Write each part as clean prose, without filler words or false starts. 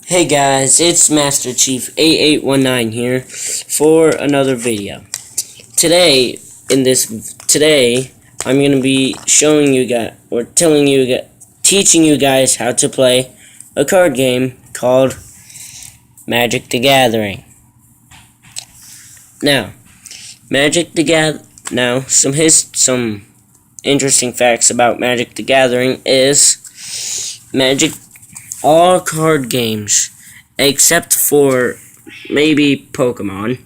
Hey guys, it's Master Chief 8819 here for another video. Today, I'm going to be showing you guys, or teaching you guys how to play a card game called Magic the Gathering. Now, some interesting facts about Magic the Gathering is all card games, except for maybe Pokemon,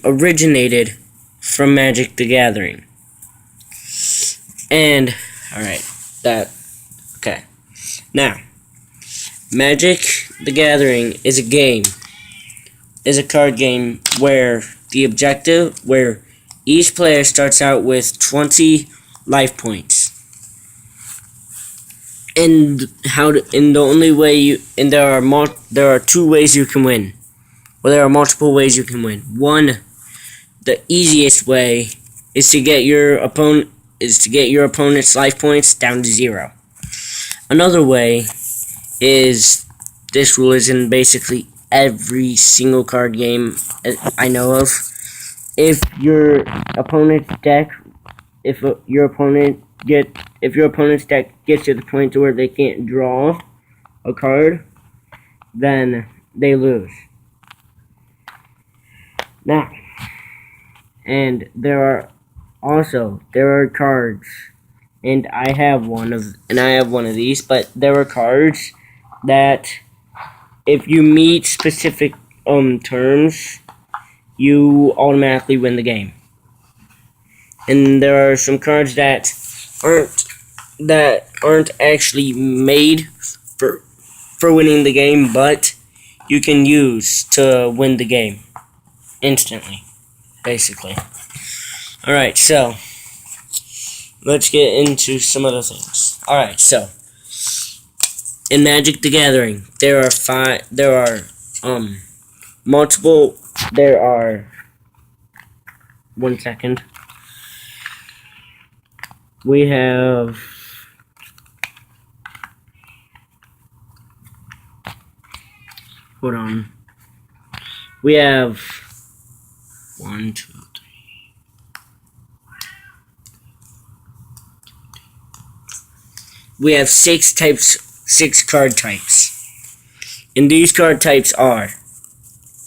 originated from Magic the Gathering. And, okay. Now, Magic the Gathering is a card game where each player starts out with 20 life points. There are two ways you can win. Well, there are multiple ways you can win. One, the easiest way is to get your opponent's life points down to 0. Another way is, this rule is in basically every single card game I know of. If your opponent's deck gets to the point to where they can't draw a card, then they lose. Now, and there are cards, and I have one of these, but there are cards that if you meet specific terms, you automatically win the game. And there are some cards that aren't actually made for winning the game, but you can use to win the game instantly, basically. Alright, so let's get into some other things. Alright, so in Magic the Gathering, there are one second. We have We have 1, 2, 3. We have 6 card types. And these card types are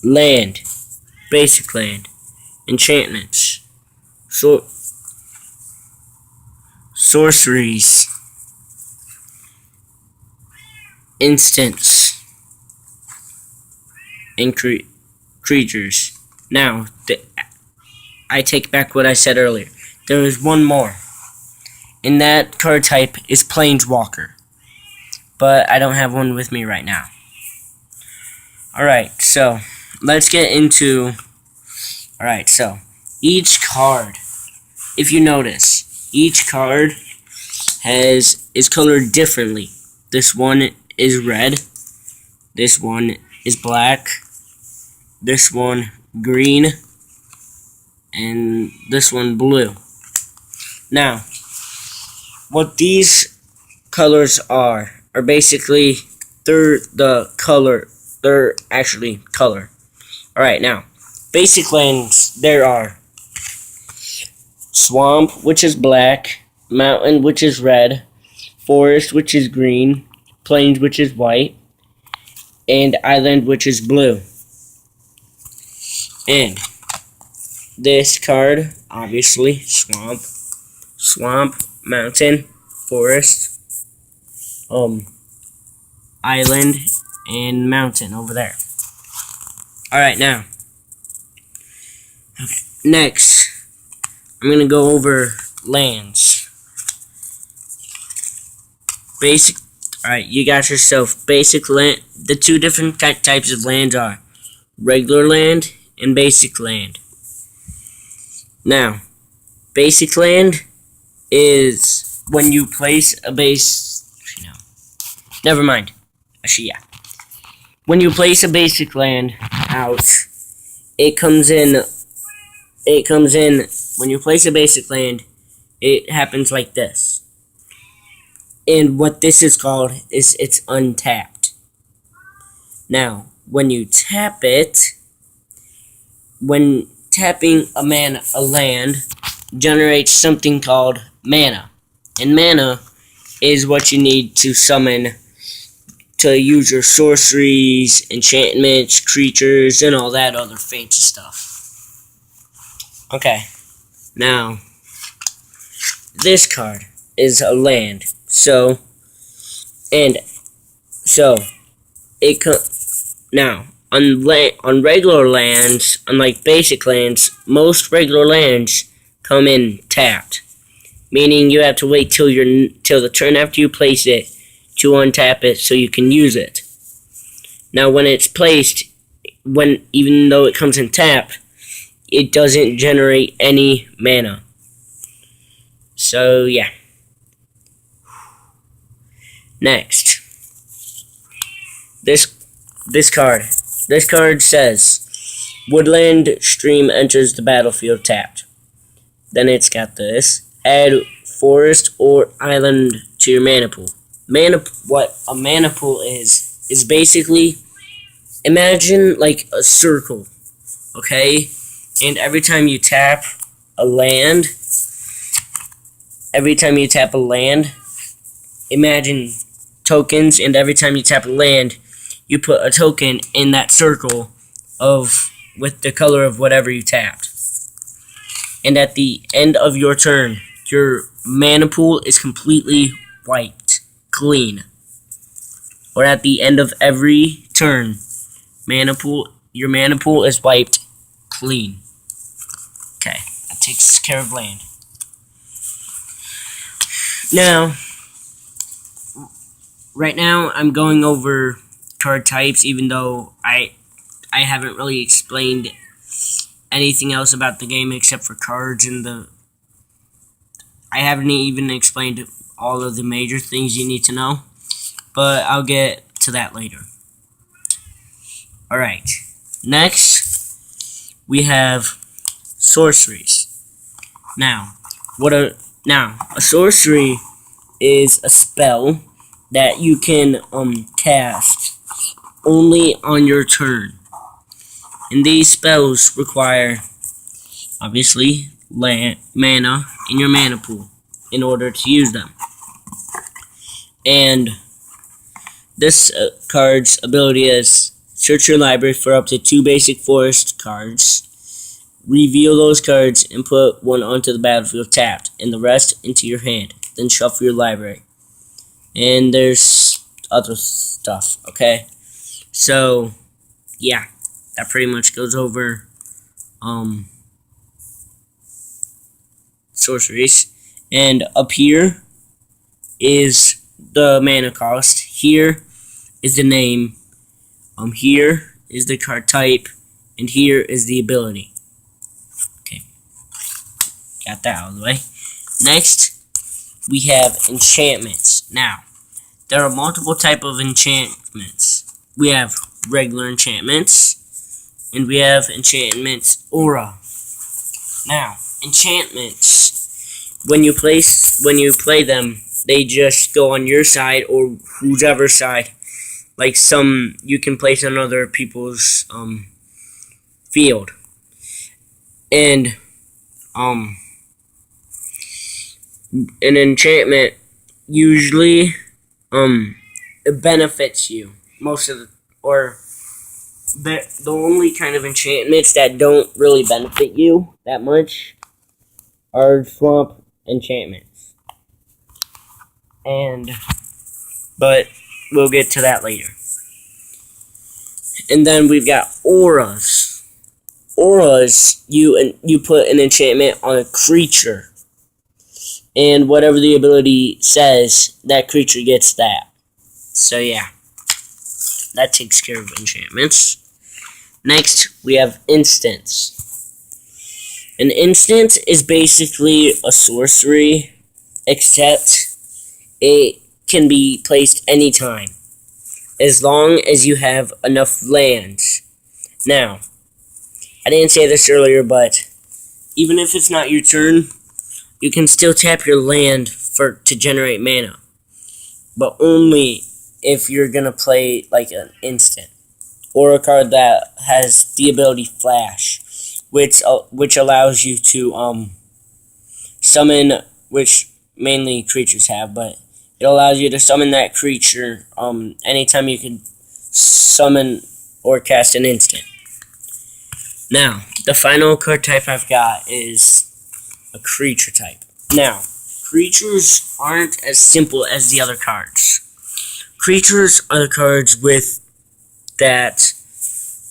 land, basic land, enchantments, sorceries, instants, and creatures. Now, I take back what I said earlier. There is one more, and that card type is Planeswalker, but I don't have one with me right now. Alright, so let's get into... Alright, so each card, if you notice, each card is colored differently. This one is red, this one is black, this one green, and this one blue. Now, what these colors are basically, they're actually color. Alright, now, basic lands, there are swamp, which is black, mountain, which is red, forest, which is green, plains, which is white, and island, which is blue. And this card, obviously, swamp, mountain, forest, island, and mountain over there. Alright, now, next, I'm going to go over lands. Alright, you got yourself basic land. The two different types of lands are regular land and basic land. Now, basic land is when you place a never mind. Actually, yeah. When you place a basic land out, when you place a basic land, it happens like this. And what this is called is it's untapped. Now, when you tap it, when tapping a land generates something called mana. And mana is what you need to summon to use your sorceries, enchantments, creatures, and all that other fancy stuff. Okay, now this card is a land. So it now on regular lands, unlike basic lands, most regular lands come in tapped, meaning you have to wait till the turn after you place it to untap it so you can use it. Now, when it's placed, even though it comes in tap, it doesn't generate any mana. So yeah. Next, this card says woodland stream enters the battlefield tapped. Then it's got this: add forest or island to your mana pool. What a mana pool is basically, imagine like a circle, okay? And every time you tap a land, imagine tokens, and every time you tap a land, you put a token in that circle with the color of whatever you tapped. And at the end of your turn, your mana pool is completely wiped clean. Or at the end of every turn, your mana pool is wiped clean. Okay, that takes care of land. Now, right now I'm going over card types, even though I haven't really explained anything else about the game except for cards and I haven't even explained all of the major things you need to know, but I'll get to that later. Alright, next we have sorceries. Now, a sorcery is a spell that you can cast only on your turn. And these spells require, obviously, mana in your mana pool in order to use them. And this card's ability is search your library for up to 2 basic forest cards, reveal those cards, and put one onto the battlefield tapped, and the rest into your hand. Then shuffle your library. And there's other stuff, okay? So, yeah, that pretty much goes over sorceries. And up here is the mana cost. Here is the name. Here is the card type, and here is the ability. Okay, got that out of the way. Next, we have enchantments. Now, there are multiple types of enchantments. We have regular enchantments, and we have enchantments aura. Now, enchantments, when you play them, they just go on your side or whoever's side. Like you can place on other people's field. And an enchantment usually it benefits you the only kind of enchantments that don't really benefit you that much are swamp enchantments. But we'll get to that later. And then we've got auras. Auras, you put an enchantment on a creature, and whatever the ability says, that creature gets that. So yeah, that takes care of enchantments. Next, we have instants. An instant is basically a sorcery, except it can be placed anytime, as long as you have enough lands. Now, I didn't say this earlier, but even if it's not your turn, you can still tap your land to generate mana, but only if you're gonna play like an instant. or a card that has the ability Flash, which allows you to summon, which mainly creatures have, but it allows you to summon that creature anytime you can summon or cast an instant. Now, the final card type I've got is a creature type. Now, creatures aren't as simple as the other cards. Creatures are the cards that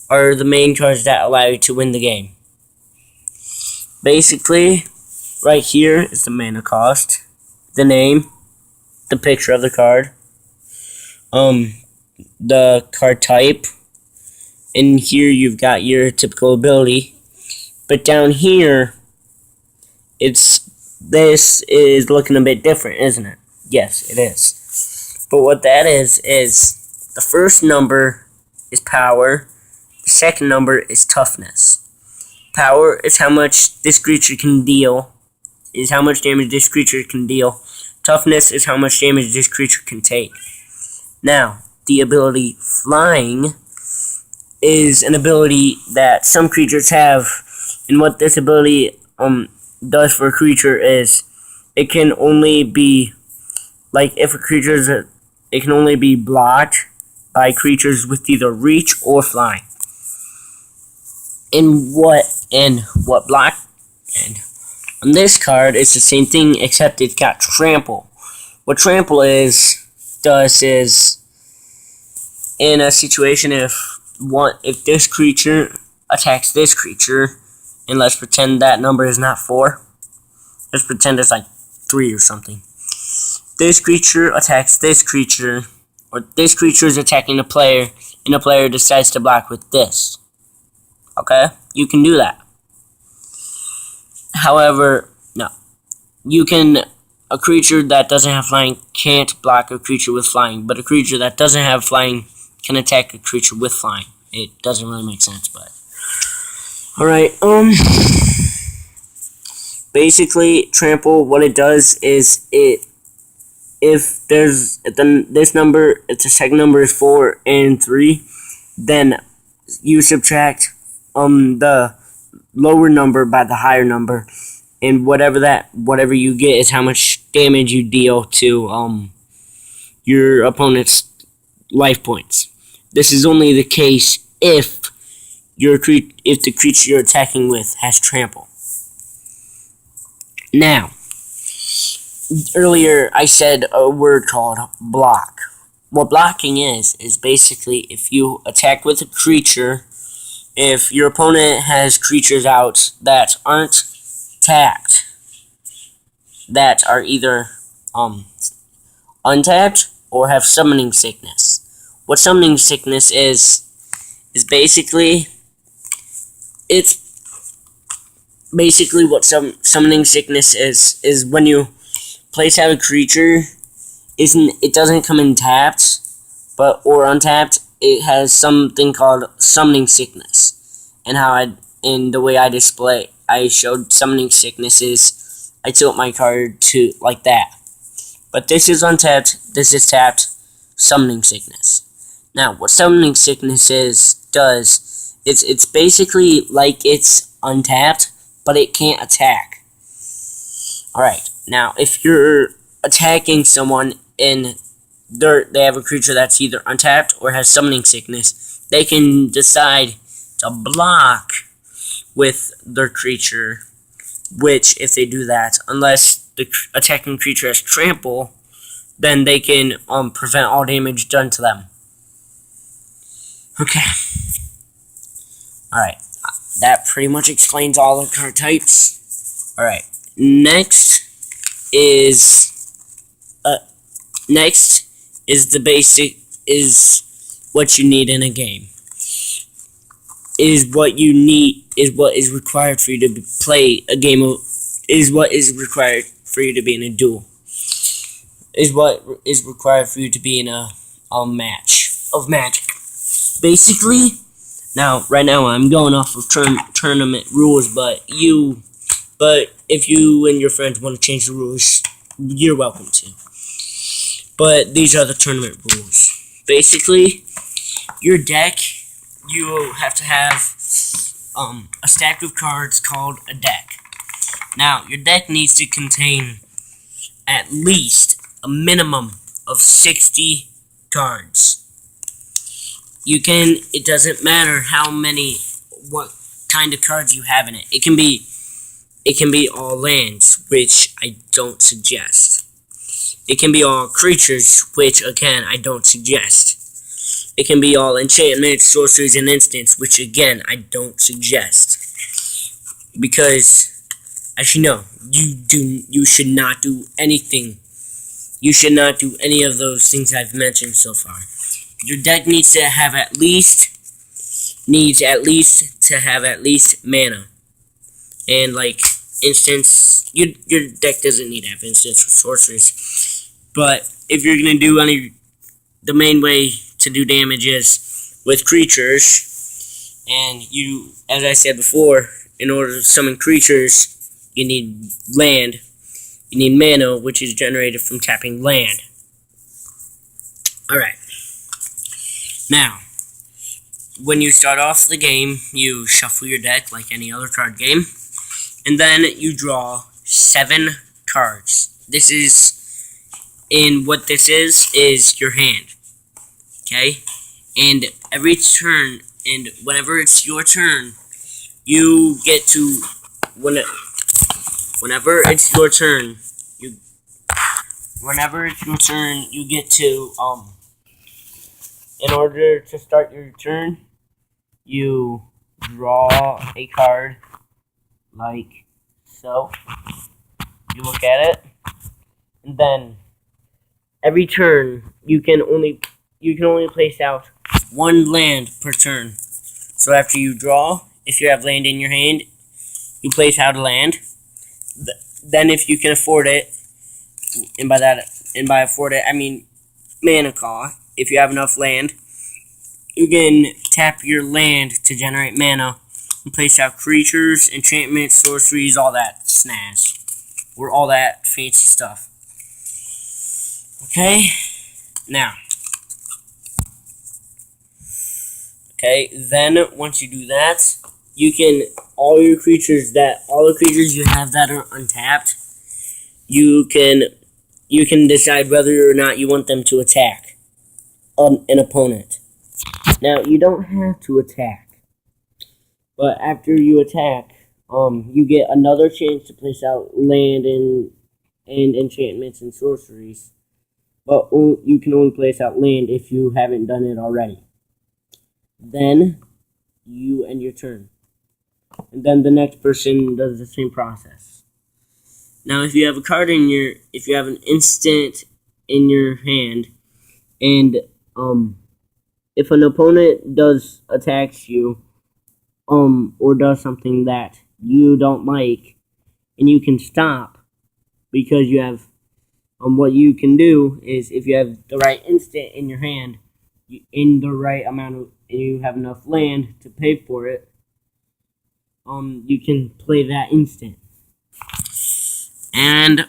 are the main cards that allow you to win the game. Basically, right here is the mana cost, the name, the picture of the card, the card type, and here you've got your typical ability. But down here, this is looking a bit different, isn't it? Yes, it is. But what that is the first number is power, the second number is toughness. Power is how much this creature can deal, is how much damage this creature can deal. Toughness is how much damage this creature can take. Now, the ability Flying is an ability that some creatures have, and what this ability does for a creature is it can only be, like, if a creature it can only be blocked by creatures with either reach or flying. And what block, and on this card it's the same thing except it's got trample. What trample does is in a situation if this creature attacks this creature, and let's pretend that number is not 4. Let's pretend it's like 3 or something. This creature attacks this creature, or this creature is attacking a player, and the player decides to block with this. Okay? You can do that. However, no. A creature that doesn't have flying can't block a creature with flying, but a creature that doesn't have flying can attack a creature with flying. It doesn't really make sense, but alright, basically, trample, what it does is if this number, if the second number is 4 and 3, then you subtract the lower number by the higher number, and whatever you get is how much damage you deal to your opponent's life points. This is only the case if the creature you're attacking with has trample. Now, earlier I said a word called block. What blocking is basically if you attack with a creature, if your opponent has creatures out that aren't tapped, that are either untapped or have summoning sickness. What summoning sickness is basically, it's basically what summoning sickness is when you place out a creature, it doesn't come in tapped or untapped. It has something called summoning sickness, and the way I showed summoning sickness is I tilt my card to like that. But this is untapped, this is tapped, summoning sickness. Now, what summoning sickness does, it's basically like it's untapped, but it can't attack. Alright, now if you're attacking someone and they have a creature that's either untapped or has summoning sickness, they can decide to block with their creature, which if they do that, unless the attacking creature has trample, then they can prevent all damage done to them. Okay. Alright. That pretty much explains all the card types. Alright. Next is the basic, is what you need in a game. Is what is required for you to play a game of, is what is required for you to be in a duel. Is what is required for you to be in a match of Magic. Basically, right now I'm going off of tournament rules, but if you and your friends want to change the rules, you're welcome to. But these are the tournament rules. Basically, your deck you have to have a stack of cards called a deck. Now, your deck needs to contain at least a minimum of 60 cards. It doesn't matter what kind of cards you have in it. It can be all lands, which I don't suggest. It can be all creatures, which again I don't suggest. It can be all enchantments, sorceries, and instants, which again I don't suggest. Because, as you know, you should not do anything. You should not do any of those things I've mentioned so far. Your deck needs to have at least mana. And like instants, your deck doesn't need to have instants or sorceries. But if you're gonna do the main way to do damage is with creatures, and as I said before, in order to summon creatures, you need land. You need mana, which is generated from tapping land. Alright. Now, when you start off the game, you shuffle your deck like any other card game, and then you draw 7 cards. What this is your hand. Okay? And every turn, and whenever it's your turn, you get to, whenever it's your turn, you get to, in order to start your turn, you draw a card like so. You look at it, and then every turn you can only place out 1 land per turn. So after you draw, if you have land in your hand, you place out a land. Then if you can afford it, and by afford it I mean mana cost, if you have enough land, you can tap your land to generate mana and place out creatures, enchantments, sorceries, all that snazz. Or all that fancy stuff. Okay? Now. Okay, then once you do that, you can, all the creatures you have that are untapped, you can decide whether or not you want them to attack an opponent. Now, you don't have to attack, but after you attack, you get another chance to place out land and enchantments and sorceries, but you can only place out land if you haven't done it already. Then you end your turn, and then the next person does the same process. Now, if you have an instant in your hand, and if an opponent attacks you, or does something that you don't like, and you can stop, because you have, what you can do is, if you have the right instant in your hand, in the right amount of, and you have enough land to pay for it, you can play that instant. And,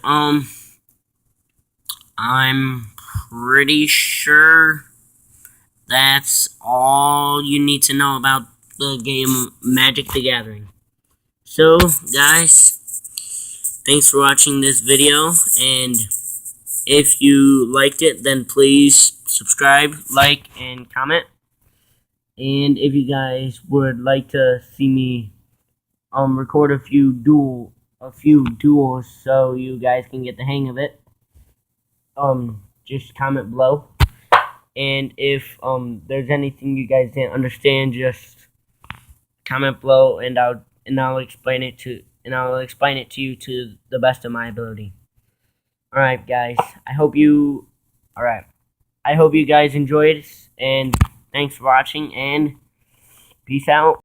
I'm pretty sure that's all you need to know about the game Magic the Gathering. So, guys, thanks for watching this video, and if you liked it, then please subscribe, like, and comment. And if you guys would like to see me record a few duels so you guys can get the hang of it, just comment below. And if there's anything you guys didn't understand, just comment below, and I'll explain it to you to the best of my ability. Alright, guys, I hope you guys enjoyed, and thanks for watching, and peace out.